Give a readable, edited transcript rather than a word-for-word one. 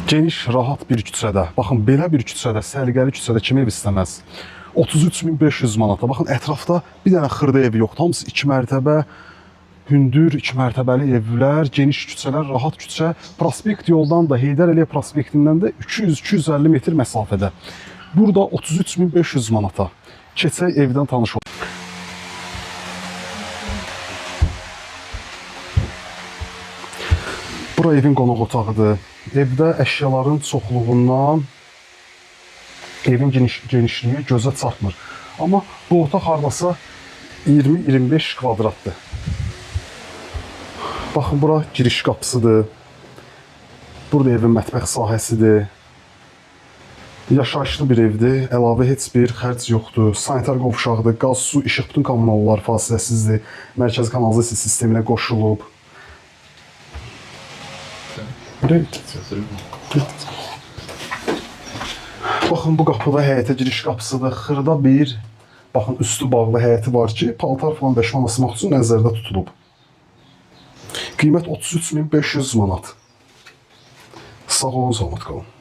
Geniş, rahat bir küçədə. Baxın, belə bir küçədə, səliqəli küçədə kim ev istəməz? 33.500 manata. Baxın, ətrafda bir dənə xırda ev yoxdur. Hamısı 2 mərtəbə, hündür 2 mərtəbəli evlər, geniş küçələr, rahat küçə. Prospekt yoldan da, Heydər Əliyev prospektindən də 200-250 metr məsafədə. Burada 33.500 manata. Keçək evdən tanış olaq. Bura evin qonaq otağıdır. Evdə əşyaların çoxluğundan evin genişliyi gözə çarpmır. Amma bu otaq hardasa 20-25 kvadratdır. Baxın, bura giriş qapısıdır. Burada evin mətbəx sahəsidir. Yaşayışlı bir evdir. Əlavə heç bir xərc yoxdur. Sanitar qovşağıdır. Qaz, su, işıq, bütün kommunallar fasiləsizdir. Mərkəzi kanalizasiya sisteminə qoşulub. Baxın, bu qapıda həyətə giriş qapısıdır. Xırda bir, baxın, üstü bağlı həyəti var ki, paltar falan dəşman asmaq üçün nəzərdə tutulub. Qiymət 33.500 manat. Sağ olun, salamat qalın.